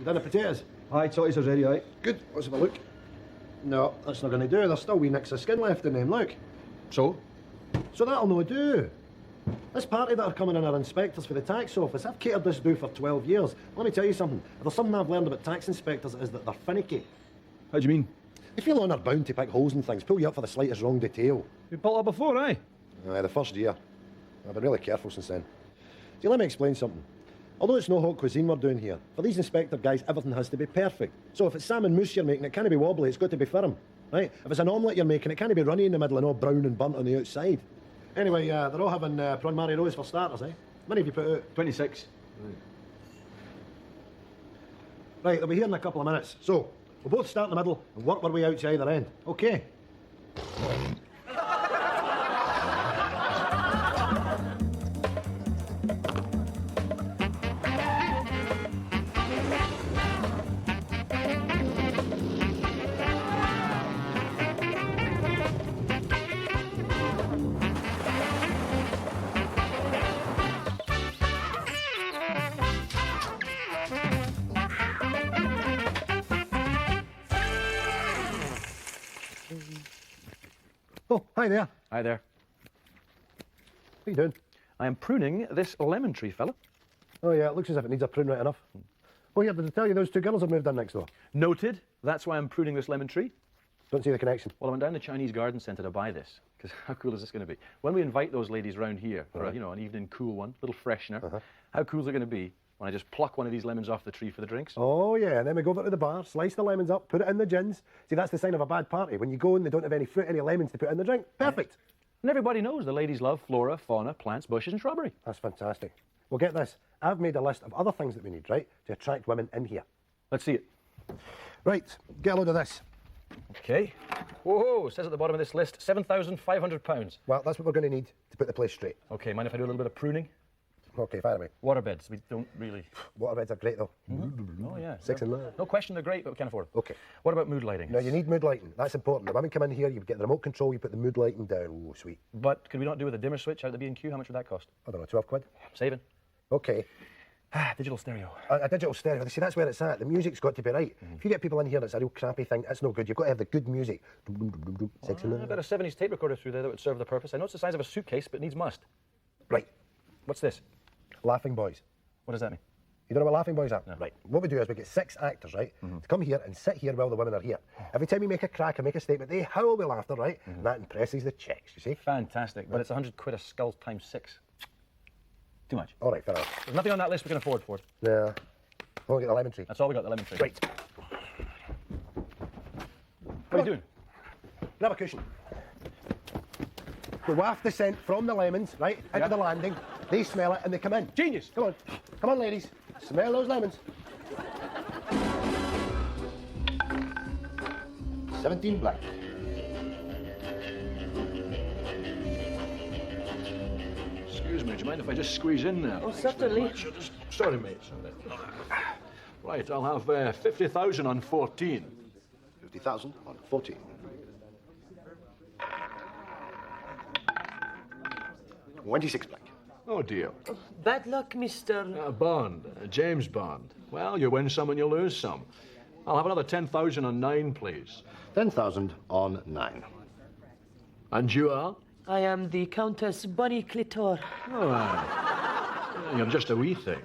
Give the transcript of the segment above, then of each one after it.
You done the potatoes? Aye, totties are ready, aye. Good. Let's have a look. No, that's not going to do. There's still wee nicks of skin left in them, look. So? So that'll no do. This party that are coming in are inspectors for the tax office. I've catered this do for 12 years. Let me tell you something. If there's something I've learned about tax inspectors, it is that they're finicky. How do you mean? They feel honour bound to pick holes in things, pull you up for the slightest wrong detail. You pulled up before, aye? Aye, the first year. I've been really careful since then. See, let me explain something. Although it's no hot cuisine we're doing here, for these inspector guys, everything has to be perfect. So if it's salmon mousse you're making, it can't be wobbly, it's got to be firm. Right? If it's an omelette you're making, it can't be runny in the middle and all brown and burnt on the outside. Anyway, they're all having prawn mari rose for starters, eh? How many have you put out? 26. Right, they'll be here in a couple of minutes. So, we'll both start in the middle and work our way out to either end. Okay? Oh, hi there. Hi there. What are you doing? I am pruning this lemon tree, fella. Oh yeah, it looks as if it needs a prune right enough. Oh yeah, did I tell you those two girls have moved in next door? Noted. That's why I'm pruning this lemon tree. Don't see the connection. Well, I went down to the Chinese garden centre to buy this, because how cool is this going to be? When we invite those ladies round here for a, you know, an evening cool one, little freshener, how cool is it going to be when I just pluck one of these lemons off the tree for the drinks? Oh yeah, and then we go over to the bar, slice the lemons up, put it in the gins. See, that's the sign of a bad party. When you go and they don't have any fruit, any lemons to put in the drink. Perfect. And everybody knows the ladies love flora, fauna, plants, bushes and shrubbery. That's fantastic. Well, get this. I've made a list of other things that we need, right, to attract women in here. Let's see it. Right, get a load of this. Okay. Whoa, it says at the bottom of this list, £7,500. Well, that's what we're going to need to put the place straight. Okay, mind if I do a little bit of pruning? Okay, fire away. Waterbeds, we don't really... Waterbeds are great, though. Oh, yeah. Six and nine. No question, they're great, but we can't afford them. Okay. What about mood lighting? No, you need mood lighting. That's important. The women come in here, you get the remote control, you put the mood lighting down. Oh, sweet. But could we not do with a dimmer switch out the B&Q? How much would that cost? I don't know, 12 quid? Saving. Okay. Digital stereo. A digital stereo. See, that's where it's at. The music's got to be right. If you get people in here that's a real crappy thing, that's no good. You've got to have the good music. Six and I bet a 70s tape recorder through there that would serve the purpose. I know it's the size of a suitcase, but needs must. Right. What's this? Laughing Boys. What does that mean? You don't know what Laughing Boys are? No. Right. What we do is we get 6 actors, right, to come here and sit here while the women are here. Every time you make a crack or make a statement, they howl with laughter, right? And that impresses the chicks, you see? Fantastic, but it's 100 quid a skull times 6. Too much. All right, fair enough. There's nothing on that list we can afford, Ford. Yeah. We'll get the lemon tree. That's all we got, the lemon tree. Right. What are you doing? Grab a cushion. We waft the scent from the lemons, right, into the landing. They smell it and they come in. Genius. Come on. Come on, ladies. Smell those lemons. 17 black. Excuse me, do you mind if I just squeeze in now? Oh, certainly. Sorry, mate. Right, I'll have 50,000 on 14. 50,000 on 14. $26 black. Oh, dear. Bad luck, Mr. Bond, James Bond. Well, you win some and you lose some. I'll have another 10,000 on 9, please. 10,000 on 9. And you are? I am the Countess Bonnie Clitor. Oh, you're just a wee thing.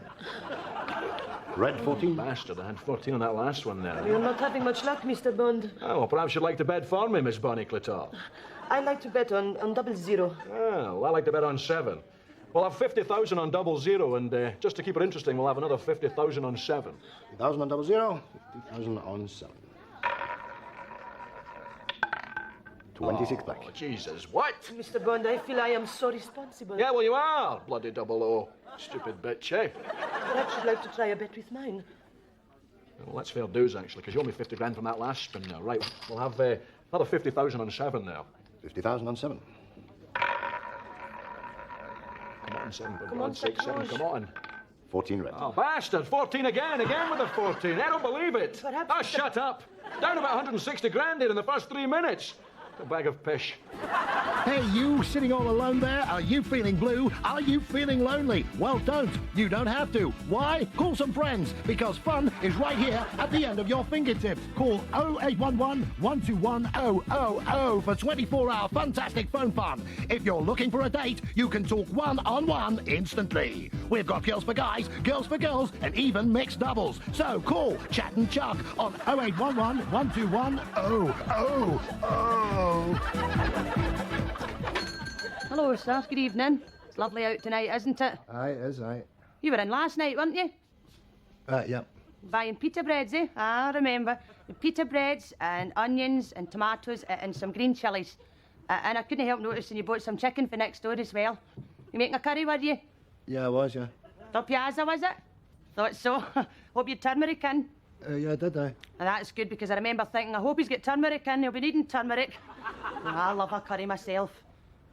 Red 14. Bastard, I had 14 on that last one there. You're not having much luck, Mr. Bond. Oh, well, perhaps you'd like to bet for me, Miss Bonnie Clitor. I like to bet on 00. Well, I like to bet on 7. We'll have 50,000 on 00, and just to keep it interesting, we'll have another 50,000 on 7. 50,000 on 00, 50,000 on 7. 26 black. Oh, Jesus, what? Mr. Bond, I feel I am so responsible. Yeah, well, you are, bloody 00. Stupid bitch, eh? Perhaps you'd like to try a bet with mine. Well, that's fair dues, actually, because you owe me 50 grand from that last spin now. Right, we'll have another 50,000 on 7 now. 50,000 on 7. Come on, 7, for Come God's on, sake, 7, Sacroche. come on. 14 red. Oh, bastard, 14 again with the 14. I don't believe it. Perhaps Oh, shut up. Down about 160 grand here in the first 3 minutes. A bag of pish. Hey, you sitting all alone there? Are you feeling blue? Are you feeling lonely? Well, don't. You don't have to. Why? Call some friends, because fun is right here at the end of your fingertips. Call 0811 121 000 for 24-hour fantastic phone fun. If you're looking for a date, you can talk one-on-one instantly. We've got girls for guys, girls for girls, and even mixed doubles. So call Chat and Chuck on 0811 121 000. Hello, sir. Good evening. It's lovely out tonight, isn't it? Aye, it is, aye. You were in last night, weren't you? Yeah. Buying pita breads, eh? I remember. Pita breads and onions and tomatoes and some green chilies. And I couldn't help noticing you bought some chicken for next door as well. You making a curry, were you? Yeah, I was, yeah. No piazza, was it? Thought so. Hope you turmeric in. Yeah, I did, aye. And that's good because I remember thinking, I hope he's got turmeric in. He'll be needing turmeric. I love a curry myself.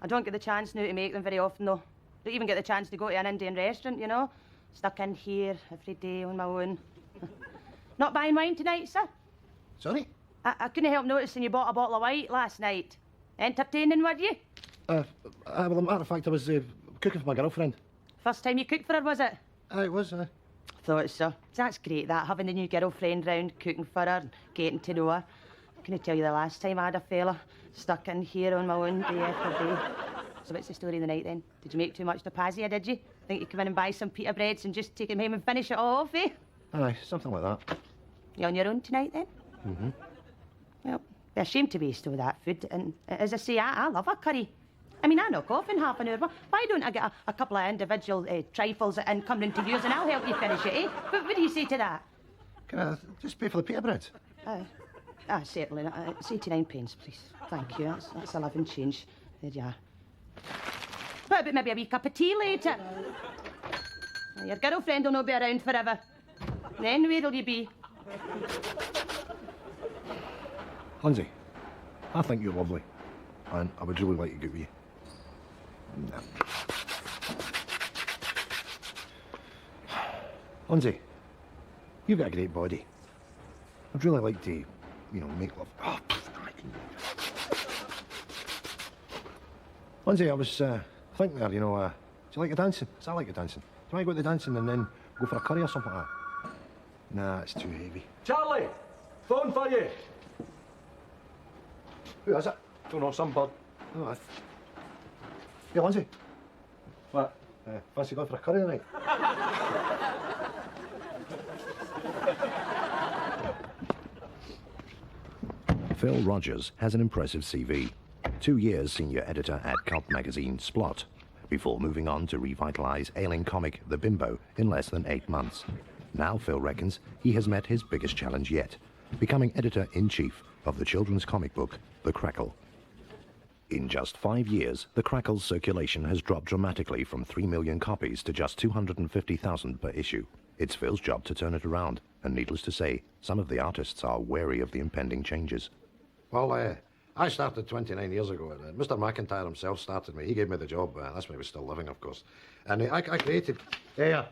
I don't get the chance now to make them very often, though. Don't even get the chance to go to an Indian restaurant, you know. Stuck in here every day on my own. Not buying wine tonight, sir? Sorry? I couldn't help noticing you bought a bottle of white last night. Entertaining, were you? Well, as a matter of fact, I was cooking for my girlfriend. First time you cooked for her, was it? Aye, it was, aye. Thought so. That's great, that, having the new girlfriend round, cooking for her, and getting to know her. Can I tell you the last time I had a fella stuck in here on my own day after day? So what's the story of the night then? Did you make too much tapazia, did you? Think you come in and buy some pita breads and just take him home and finish it all off, eh? Aye, something like that. You on your own tonight then? Mm-hmm. Well, be ashamed to waste all that food. And as I say, I love a curry. I mean, I knock off in half an hour. Why don't I get a couple of individual trifles and come into yours and I'll help you finish it, eh? What do you say to that? Can I just pay for the pita bread? Certainly. It's 89 pence, please. Thank you. That's 11 change. There you are. What about maybe a wee cup of tea later? Your girlfriend will not be around forever. Then where'll you be? Lindsay, I think you're lovely. And I would really like to get with you. Lindsay, you've got a great body. I'd really like to, make love. Oh, Lindsay, I was thinking there, do you like your dancing? I like your dancing. Do you want to go to the dancing and then go for a curry or something like that? Nah, it's too heavy. Charlie, phone for you. Who is it? Don't know, some bud. Oh, Hey, Lindsay. What? Fancy going for a curry tonight? Phil Rogers has an impressive CV. 2 years senior editor at cult magazine Splot, before moving on to revitalise ailing comic The Bimbo in less than 8 months. Now Phil reckons he has met his biggest challenge yet, becoming editor-in-chief of the children's comic book The Crackle. In just 5 years, The Crackle's circulation has dropped dramatically from 3 million copies to just 250,000 per issue. It's Phil's job to turn it around, and needless to say, some of the artists are wary of the impending changes. Well, I started 29 years ago. Mr. McIntyre himself started me. He gave me the job. That's when he was still living, of course. And I created... Yeah.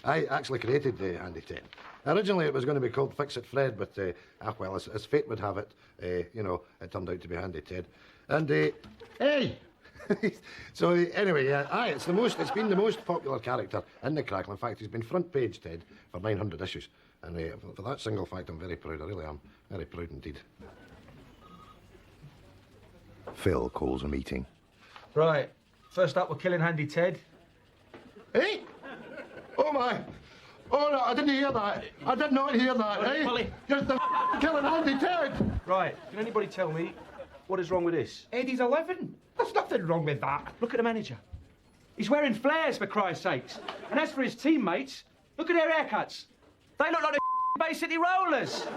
I actually created Handy Ted. Originally, it was going to be called Fix It Fred, but, as fate would have it, it turned out to be Handy Ted. And, hey! So, anyway, it's been the most popular character in the Crackle. In fact, he's been front page, Ted, for 900 issues. And for that single fact, I'm very proud. I really am. Very proud indeed. Phil calls a meeting. Right. First up, we're killing Handy Ted. Hey! Oh, my! Oh, no, I didn't hear that. I did not hear that, eh? Willie. You're the killing Handy Ted! Right. Can anybody tell me what is wrong with this? Eddie's 11. There's nothing wrong with that. Look at the manager. He's wearing flares, for Christ's sakes. And as for his teammates, look at their haircuts. They look like they're Bay City rollers.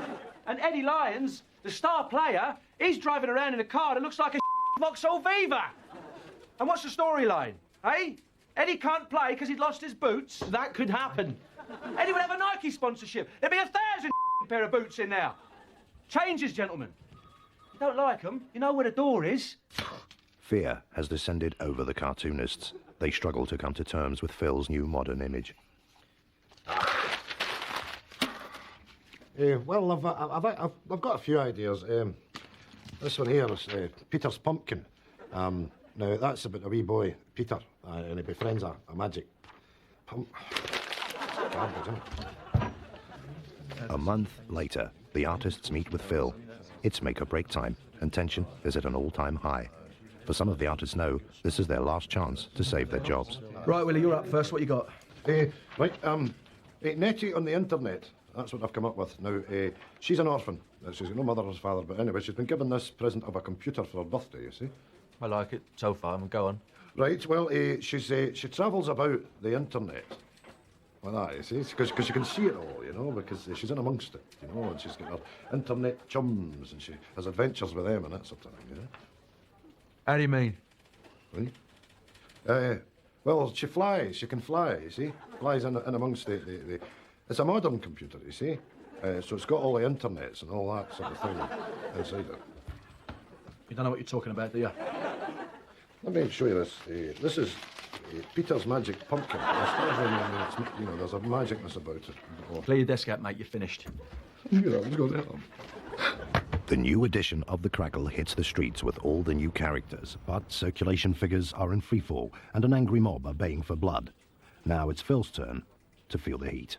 And Eddie Lyons, the star player, he's driving around in a car that looks like a Vauxhall Viva. And what's the storyline, eh? Eddie can't play because he'd lost his boots. That could happen. Eddie would have a Nike sponsorship. There'd be 1,000 pair of boots in there. Changes, gentlemen. You don't like them, you know where the door is. Fear has descended over the cartoonists. They struggle to come to terms with Phil's new modern image. Well, I've got a few ideas. This one here is Peter's pumpkin. Now, that's about a wee boy, Peter, and he befriends a magic garbage, isn't it? A month later, the artists meet with Phil. It's make or break time, and tension is at an all-time high. For some of the artists know, this is their last chance to save their jobs. Right, Willie, you're up first. What you got? Nettie on the internet. That's what I've come up with. Now, she's an orphan. She's got no mother or father, but anyway, she's been given this present of a computer for her birthday, you see. I like it so far. Go on. Right, well, she travels about the internet. Like that, you see, because you can see it all, you know, because she's in amongst it, you know, and she's got her internet chums, and she has adventures with them and that sort of thing, you know. How do you mean? Right? Well, she flies. She can fly, you see. Flies in amongst the... It's a modern computer, you see. So it's got all the internets and all that sort of thing inside it. You don't know what you're talking about, do you? Let me show you this. This is Peter's magic pumpkin. You know, there's a magicness about it. Play your desk out, mate. You're finished. Let's go there. The new edition of The Crackle hits the streets with all the new characters, but circulation figures are in freefall and an angry mob are baying for blood. Now it's Phil's turn to feel the heat.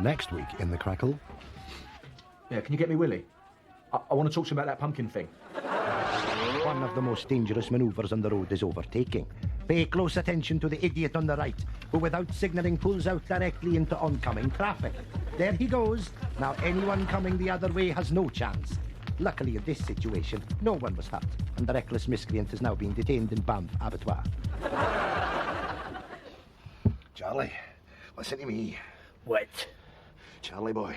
Next week in The Crackle... Yeah, can you get me Willie? I want to talk to him about that pumpkin thing. One of the most dangerous manoeuvres on the road is overtaking. Pay close attention to the idiot on the right, who without signalling pulls out directly into oncoming traffic. There he goes. Now anyone coming the other way has no chance. Luckily in this situation, no one was hurt, and the reckless miscreant is now being detained in Banff Abattoir. Charlie, listen to me. What? Charlie boy,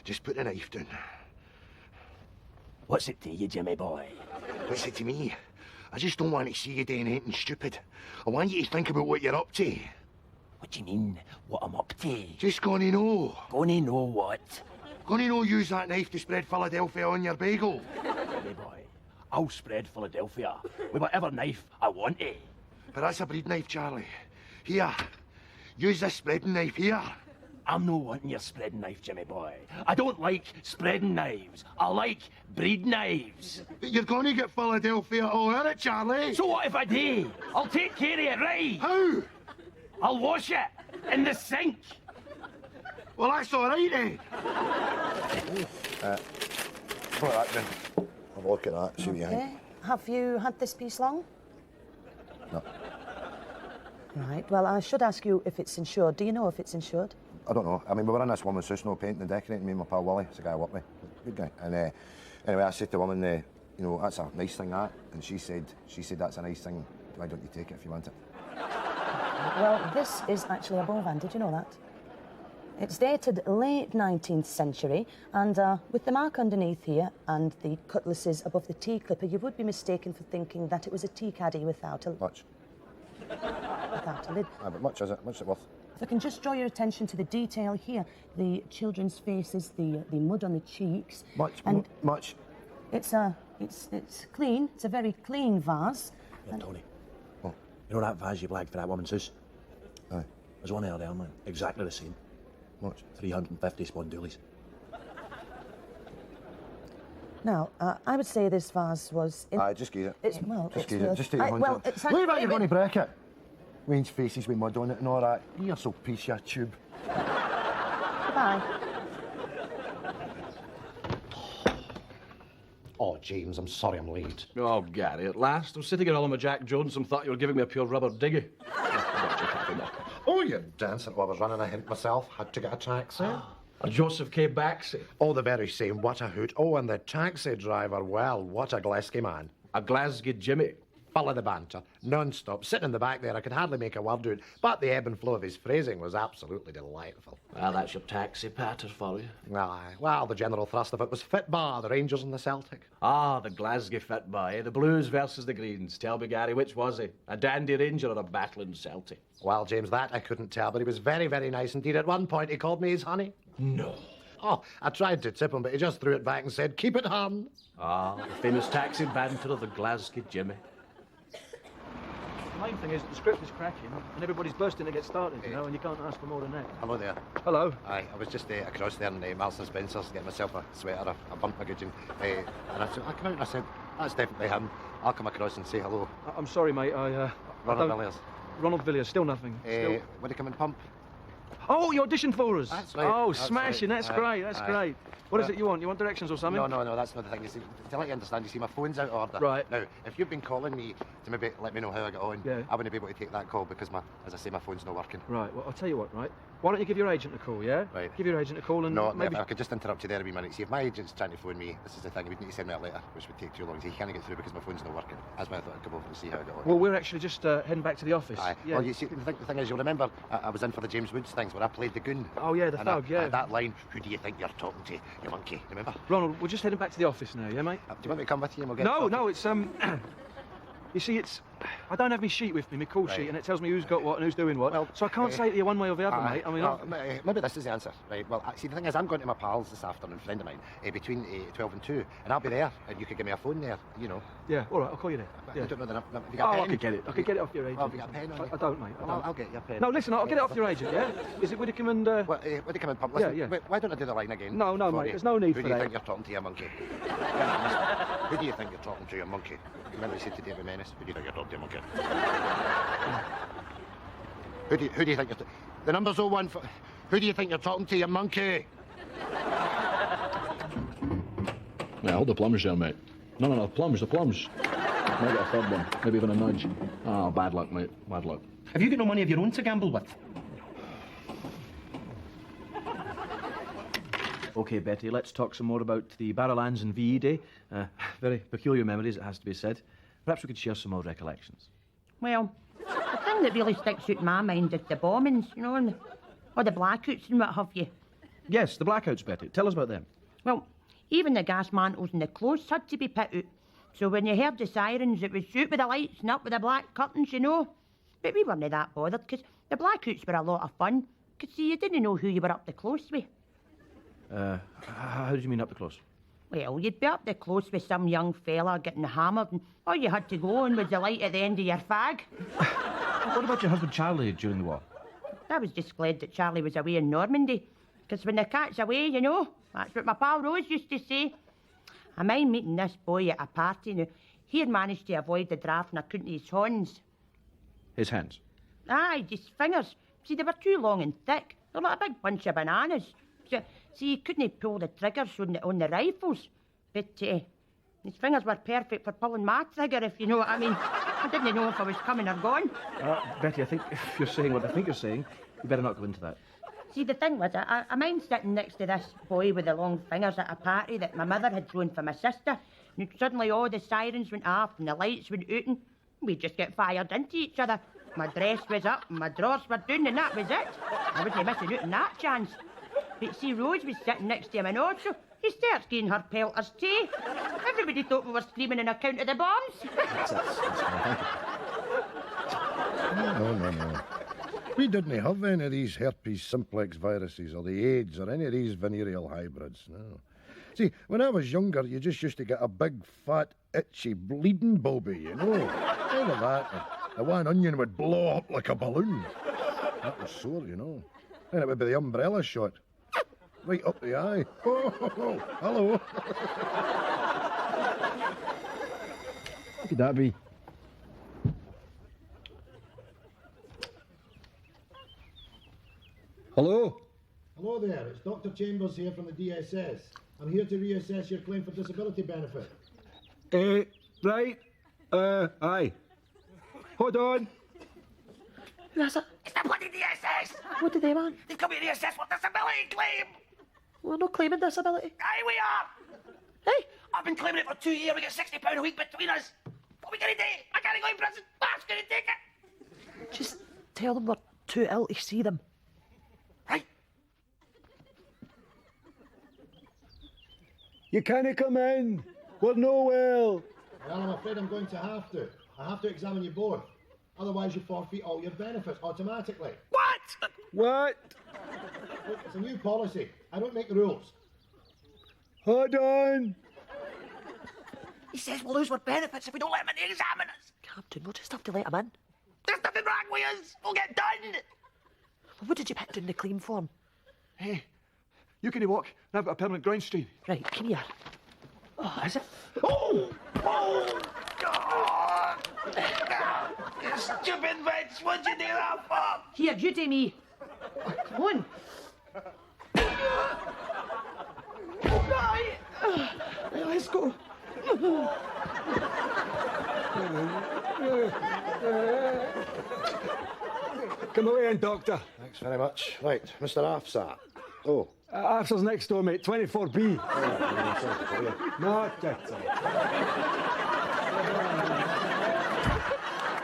just put the knife down. What's it to you, Jimmy boy? What's it to me? I just don't want to see you doing anything stupid. I want you to think about what you're up to. What do you mean, what I'm up to? Just gonna know. Gonna know what? Gonna know use that knife to spread Philadelphia on your bagel. Jimmy boy, I'll spread Philadelphia with whatever knife I want to. But that's a bread knife, Charlie. Here, use this spreading knife here. I'm not wanting your spreading knife, Jimmy boy. I don't like spreading knives. I like breed knives. But you're gonna get Philadelphia all in it, Charlie. So what if I do? I'll take care of it, right? How? I'll wash it in the sink. Well, that's all right, then. Put that then. Have a look at that, see what you think. Have you had this piece long? No. Right, well, I should ask you if it's insured. Do you know if it's insured? I don't know. I mean, we were in this woman's house, painting and decorating, me and my pal Willie, it's a guy I work with, good guy. And anyway, I said to the woman, you know, that's a nice thing, that. And she said that's a nice thing. Why don't you take it if you want it? Well, this is actually a bovine. Did you know that? It's dated late 19th century, and with the mark underneath here and the cutlasses above the tea clipper, you would be mistaken for thinking that it was a tea caddy without a... Much. Without a lid. But much is it? Much is it worth? If I can just draw your attention to the detail here, the children's faces, the mud on the cheeks. Much. It's clean. It's a very clean vase. Yeah, Tony. Oh. You know that vase you blagged for that woman's house? Aye. There's one out there, man. Exactly the same. Much. 350 spondoolies. Now, I would say this vase was... Aye, just get it. It's, well, just it's get it. Just take it home. well, it's Wait about you're going to break it. Wayne's faces with mud on it and all that. You're so piece of tube. Goodbye. Oh, James, I'm sorry I'm late. Oh, Gary, at last. I was sitting at home with Jack Jones and thought you were giving me a pure rubber diggy. Oh, you're dancing. Well, I was running a hint myself. Had to get a taxi. A Joseph K. Baxi. Oh, the very same. What a hoot. Oh, and the taxi driver. Well, what a Glasgow man. A Glasgow Jimmy. Full of the banter, non-stop. Sitting in the back there, I could hardly make a word out, but the ebb and flow of his phrasing was absolutely delightful. Well, that's your taxi patter for you. Aye, well, the general thrust of it was fit bar, the Rangers and the Celtic. Ah, the Glasgow fit by, the Blues versus the Greens. Tell me, Gary, which was he? A dandy Ranger or a battling Celtic? Well, James, that I couldn't tell, but he was very, very nice indeed. At one point, he called me his honey. No. Oh, I tried to tip him, but he just threw it back and said, "Keep it, hon." Ah, the famous taxi banter of the Glasgow Jimmy. The main thing is that the script is cracking and everybody's bursting to get started, you know, and you can't ask for more than that. Hello there. Hello. Aye, I was just across there in Marks and Spencer's getting myself a sweater. I burnt my gudgeon. And I came out and I said, that's definitely him. I'll come across and say hello. I'm sorry, mate. Ronald Villiers. Ronald Villiers, still nothing. Would he come and pump? Oh, you auditioned for us? That's right. Oh, that's smashing. Right. That's great. That's great. What is it you want? You want directions or something? No, that's not the thing. You see, to let you understand, you see, my phone's out of order. Right. Now, if you've been calling me to maybe let me know how I got on, yeah. I wouldn't be able to take that call because, as I say, my phone's not working. Right, well, I'll tell you what, right? Why don't you give your agent a call, yeah? Right. Give your agent a call and No, maybe... if I could just interrupt you there a wee minute. See, if my agent's trying to phone me, this is the thing, he'd need to send me a letter, which would take too long. See, he can't get through because my phone's not working. That's why I thought I'd come over and see how I got on. Well, we're actually just heading back to the office. Aye. Yeah. Well, you see, the thing is, you'll remember, I was in for the James Woods things where I played the goon. Oh, yeah, the thug, yeah. That line, who do you think you're talking to, you monkey, remember? Ronald, we're just heading back to the office now, yeah, mate? Do you want me to come with you and we'll get No, it's, you see, it's... I don't have my sheet with me, my call sheet, and it tells me who's got what and who's doing what. Well, so I can't say to you one way or the other, mate. I mean, maybe this is the answer, right? Well, see, the thing is, I'm going to my pals this afternoon, friend of mine, between 12 and 2, and I'll be there, and you could give me a phone there, you know. Yeah, all right, I'll call you there. Yeah. I don't know the number. Have you got a pen? I could get it. I could get it off your agent. Well, have you got a pen on you? I don't, mate. I'll get you a pen. No, listen, I'll get it off your agent, yeah? Is it Widdicombe and... Widdicombe and Pump. Listen, yeah. Why don't I do the line again? No, mate, there's no need for that. Who do you think you're talking to, you monkey? Who do you think you're talking to, you monkey? Remember you said to David Menace, who do you think you're talking to, you monkey? Who do you think you're... The number's 01 for... Who do you think you're talking to, you monkey? Yeah, hold the plums there, mate. No, the plums. Might get a third one, maybe even a nudge. Oh, bad luck, mate, bad luck. Have you got no money of your own to gamble with? OK, Betty, let's talk some more about the Barrowlands and VE Day. Very peculiar memories, it has to be said. Perhaps we could share some old recollections. Well, the thing that really sticks out in my mind is the bombings, you know, and all the blackouts and what have you. Yes, the blackouts, Betty. Tell us about them. Well, even the gas mantles and the clothes had to be put out. So when you heard the sirens, it was shoot with the lights and up with the black curtains, you know. But we weren't that bothered, because the blackouts were a lot of fun. Because, see, you didn't know who you were up the close with. How do you mean up the close? Well, you'd be up the close with some young fella getting hammered, and all you had to go on was the light at the end of your fag. What about your husband Charlie during the war? I was just glad that Charlie was away in Normandy. Because when the cat's away, you know, that's what my pal Rose used to say. I mind meeting this boy at a party. Now, he had managed to avoid the draft and I couldn't his horns. His hands? Aye, just fingers. See, they were too long and thick. They're like a big bunch of bananas. So, see, he couldn't pull the triggers on the rifles. But his fingers were perfect for pulling my trigger, if you know what I mean. I didn't know if I was coming or going. Betty, I think if you're saying what I think you're saying, you better not go into that. See, the thing was, I mind sitting next to this boy with the long fingers at a party that my mother had thrown for my sister. And suddenly all the sirens went off and the lights went out and we just get fired into each other. My dress was up and my drawers were down and that was it. I wasn't missing out on that chance. But see, Rose was sitting next to him and also he starts getting her pelters too. Everybody thought we were screaming on account of the bombs. That's fine, thank you. No. We didn't have any of these herpes simplex viruses or the AIDS or any of these venereal hybrids, no. See, when I was younger, you just used to get a big, fat, itchy, bleeding bobby, you know. None of that. The one onion would blow up like a balloon. That was sore, you know. Then it would be the umbrella shot. Right up the eye. Oh, hello. What could that be? Hello? Hello there, it's Dr. Chambers here from the DSS. I'm here to reassess your claim for disability benefit. Right. Aye. Hold on. Who is it? It's the bloody DSS! What do they want? They've come here to assess what disability claim! We're not claiming disability. Aye, we are! Hey? I've been claiming it for 2 years. We get £60 a week between us. What are we going to do? I can't go in prison. Mark's going to take it. Just tell them we're too ill to see them. Right. You can't come in. We're no well. Well, I'm afraid I'm going to have to. I have to examine you both. Otherwise, you forfeit all your benefits automatically. What? What? Look, it's a new policy. I don't make the rules. Hold on. He says we'll lose our benefits if we don't let him in the examiners. Captain, we'll just have to let him in. There's nothing wrong with us. We'll get done. What did you pick down the claim form? Hey, you can walk, and I've got a permanent groin strain. Right, come here. Oh, is it? Oh! Oh! God! You stupid bitch! What'd you do that for? Here, you do me. Come on. Right, let's go. Come away in, Doctor. Thanks very much. Right, Mr. Afsar. Oh. After's next door, mate. 24B. No, that's all.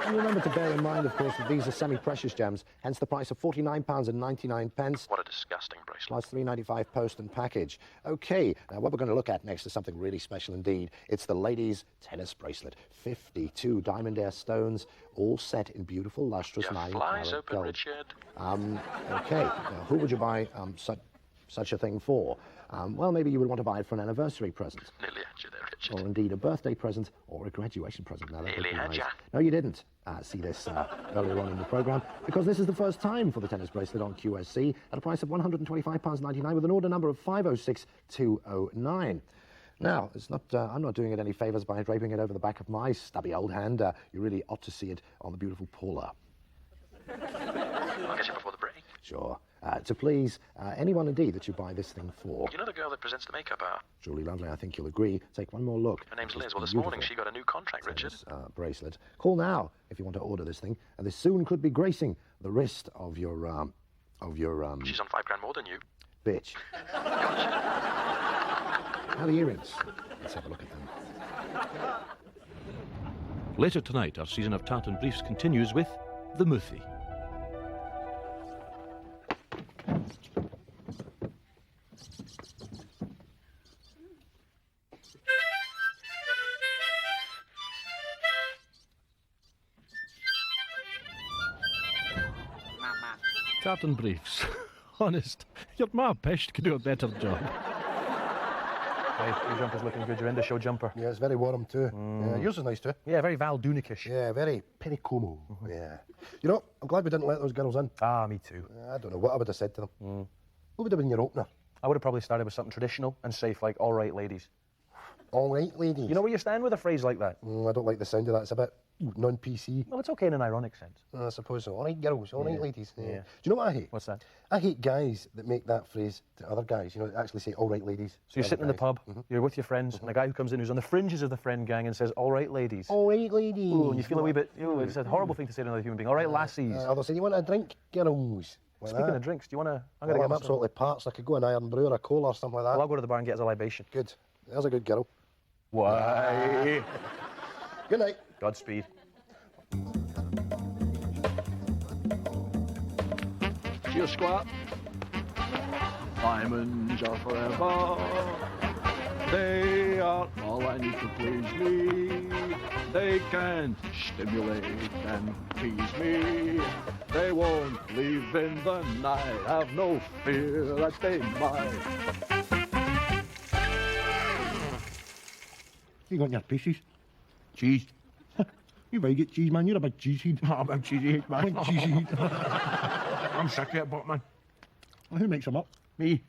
And remember to bear in mind, of course, that these are semi-precious gems, hence the price of £49.99. What a disgusting bracelet. Plus £3.95 post and package. OK, now what we're going to look at next is something really special indeed. It's the ladies' tennis bracelet. 52 diamond air stones, all set in beautiful, lustrous 9-carat open, gold. Richard. OK, now who would you buy such a thing for? Well, maybe you would want to buy it for an anniversary present. Nearly had you there, Richard. Or indeed a birthday present or a graduation present. Now, that would Nearly be had nice. ya. No, you didn't see this earlier on in the programme, because this is the first time for the tennis bracelet on QSC at a price of £125.99 with an order number of 506209. Now, it's not, I'm not doing it any favours by draping it over the back of my stubby old hand. You really ought to see it on the beautiful Paula. I'll get you before the break. Sure. To please anyone indeed that you buy this thing for. You know the girl that presents the makeup hour? Julie Lovely, I think you'll agree. Take one more look. Her name's at Liz. Well, this beautiful morning she got a new contract, Richard. Bracelet. Call now if you want to order this thing, and this soon could be gracing the wrist of your She's on £5 more than you. bitch. Now the earrings. Let's have a look at them. Later tonight, our season of Tartan Briefs continues with The Muthi. Tartan Briefs. Honest, your ma Pesht could do a better job. Hey, your jumper's looking good. Your end of show jumper. Yeah, it's very warm too. Yeah, yours is nice too. Yeah, very Val Doonikish. Yeah, very pericomo. Yeah. You know, I'm glad we didn't let those girls in. Ah, me too. I don't know what I would have said to them. What would have been your opener? I would have probably started with something traditional and safe, like, all right, ladies. All right, ladies. You know where you stand with a phrase like that? I don't like the sound of that. It's a bit non-PC. Well, it's okay in an ironic sense. I suppose so. All right, girls. All right, ladies. Yeah. Do you know what I hate? What's that? I hate guys that make that phrase to other guys. You know, that actually say, all right, ladies. So you're sitting in the pub, you're with your friends, and a guy who comes in who's on the fringes of the friend gang and says, all right, ladies. All right, ladies. Ooh, and you feel a wee bit, it's a horrible thing to say to another human being. All right, lassies. They'll say, you want a drink, girls? Like Speaking that. of drinks, do you want to... I'm absolutely parched. I could go an Iron Brew or a cola or something like that. Well, I'll go to the bar and get us a libation. Good. There's a good girl. Why? Good night. Godspeed. Cheers, squat. Diamonds are forever. They are all I need to please me. They can stimulate and tease me. They won't leave in the night. Have no fear that they might. You got your pieces? Cheese. You better get cheese, man. You're a big cheesehead. I'm a cheesehead, man. Big cheesehead. I'm sick of it, but man. Well, who makes them up? Me.